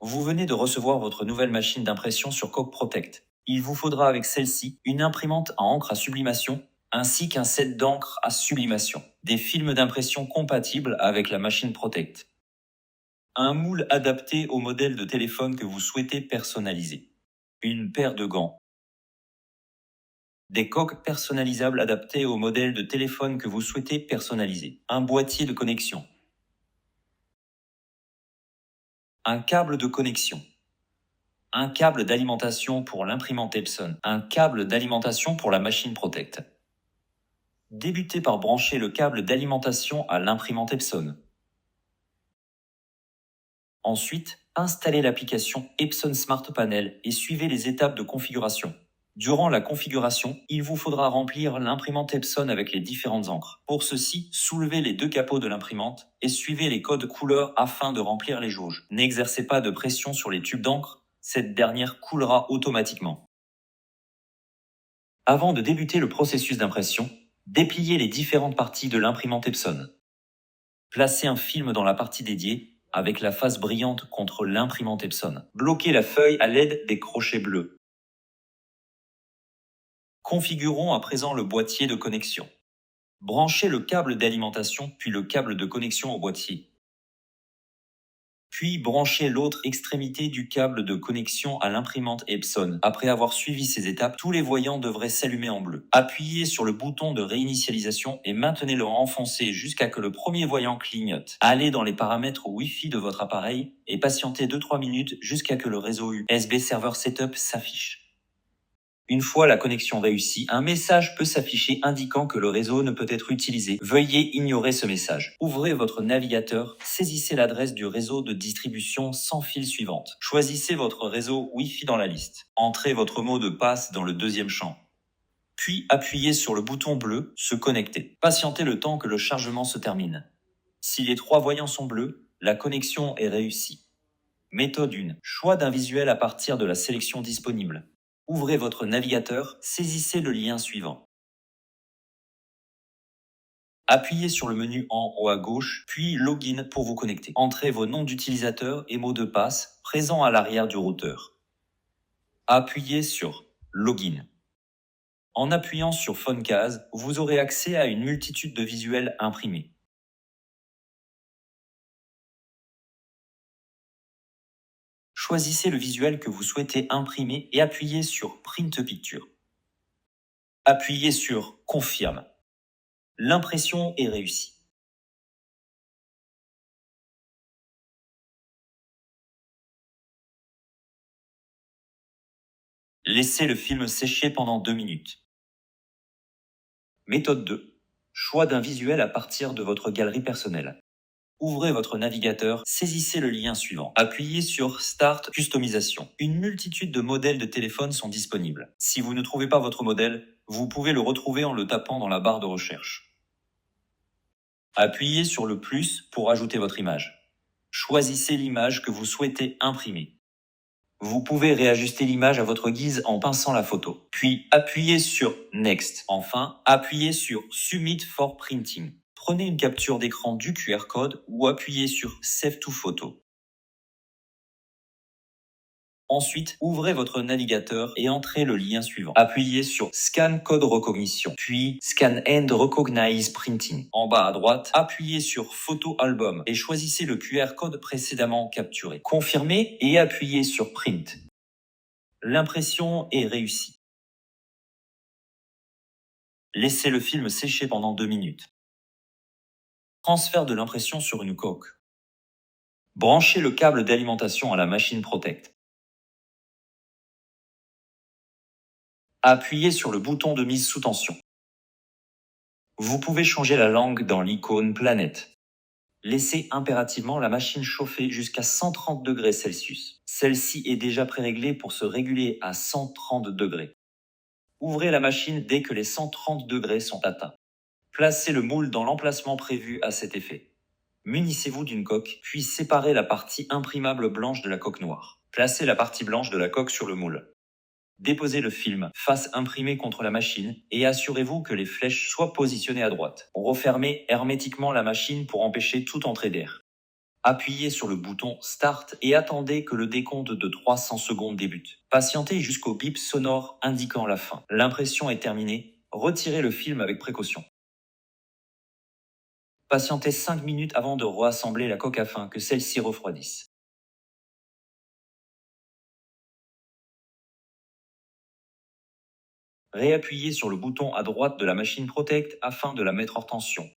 Vous venez de recevoir votre nouvelle machine d'impression sur Coke Protect. Il vous faudra avec celle-ci une imprimante à encre à sublimation ainsi qu'un set d'encre à sublimation, des films d'impression compatibles avec la machine Protect, un moule adapté au modèle de téléphone que vous souhaitez personnaliser, une paire de gants, des coques personnalisables adaptées au modèle de téléphone que vous souhaitez personnaliser, un boîtier de connexion, un câble de connexion, un câble d'alimentation pour l'imprimante Epson, un câble d'alimentation pour la machine Protect. Débutez par brancher le câble d'alimentation à l'imprimante Epson. Ensuite, installez l'application Epson Smart Panel et suivez les étapes de configuration. Durant la configuration, il vous faudra remplir l'imprimante Epson avec les différentes encres. Pour ceci, soulevez les deux capots de l'imprimante et suivez les codes couleurs afin de remplir les jauges. N'exercez pas de pression sur les tubes d'encre, cette dernière coulera automatiquement. Avant de débuter le processus d'impression, dépliez les différentes parties de l'imprimante Epson. Placez un film dans la partie dédiée avec la face brillante contre l'imprimante Epson. Bloquez la feuille à l'aide des crochets bleus. Configurons à présent le boîtier de connexion. Branchez le câble d'alimentation puis le câble de connexion au boîtier. Puis branchez l'autre extrémité du câble de connexion à l'imprimante Epson. Après avoir suivi ces étapes, tous les voyants devraient s'allumer en bleu. Appuyez sur le bouton de réinitialisation et maintenez-le enfoncé jusqu'à ce que le premier voyant clignote. Allez dans les paramètres Wi-Fi de votre appareil et patientez 2-3 minutes jusqu'à ce que le réseau USB Server Setup s'affiche. Une fois la connexion réussie, un message peut s'afficher indiquant que le réseau ne peut être utilisé. Veuillez ignorer ce message. Ouvrez votre navigateur, saisissez l'adresse du réseau de distribution sans fil suivante. Choisissez votre réseau Wi-Fi dans la liste. Entrez votre mot de passe dans le deuxième champ. Puis appuyez sur le bouton bleu « Se connecter ». Patientez le temps que le chargement se termine. Si les 3 voyants sont bleus, la connexion est réussie. Méthode 1. Choix d'un visuel à partir de la sélection disponible. Ouvrez votre navigateur, saisissez le lien suivant. Appuyez sur le menu en haut à gauche, puis Login pour vous connecter. Entrez vos noms d'utilisateurs et mots de passe présents à l'arrière du routeur. Appuyez sur Login. En appuyant sur Phonecase, vous aurez accès à une multitude de visuels imprimés. Choisissez le visuel que vous souhaitez imprimer et appuyez sur Print Picture. Appuyez sur Confirme. L'impression est réussie. Laissez le film sécher pendant 2 minutes. Méthode 2. Choix d'un visuel à partir de votre galerie personnelle. Ouvrez votre navigateur, saisissez le lien suivant. Appuyez sur Start Customisation. Une multitude de modèles de téléphone sont disponibles. Si vous ne trouvez pas votre modèle, vous pouvez le retrouver en le tapant dans la barre de recherche. Appuyez sur le plus pour ajouter votre image. Choisissez l'image que vous souhaitez imprimer. Vous pouvez réajuster l'image à votre guise en pinçant la photo. Puis appuyez sur Next. Enfin, appuyez sur Submit for Printing. Prenez une capture d'écran du QR code ou appuyez sur Save to Photo. Ensuite, ouvrez votre navigateur et entrez le lien suivant. Appuyez sur Scan Code Recognition, puis Scan and Recognize Printing. En bas à droite, appuyez sur Photo Album et choisissez le QR code précédemment capturé. Confirmez et appuyez sur Print. L'impression est réussie. Laissez le film sécher pendant 2 minutes. Transfert de l'impression sur une coque. Branchez le câble d'alimentation à la machine Protect. Appuyez sur le bouton de mise sous tension. Vous pouvez changer la langue dans l'icône Planète. Laissez impérativement la machine chauffer jusqu'à 130 degrés Celsius. Celle-ci est déjà préréglée pour se réguler à 130 degrés. Ouvrez la machine dès que les 130 degrés sont atteints. Placez le moule dans l'emplacement prévu à cet effet. Munissez-vous d'une coque, puis séparez la partie imprimable blanche de la coque noire. Placez la partie blanche de la coque sur le moule. Déposez le film face imprimée contre la machine et assurez-vous que les flèches soient positionnées à droite. Refermez hermétiquement la machine pour empêcher toute entrée d'air. Appuyez sur le bouton Start et attendez que le décompte de 300 secondes débute. Patientez jusqu'au bip sonore indiquant la fin. L'impression est terminée. Retirez le film avec précaution. Patientez 5 minutes avant de reassembler la coque afin que celle-ci refroidisse. Réappuyez sur le bouton à droite de la machine Protect afin de la mettre hors tension.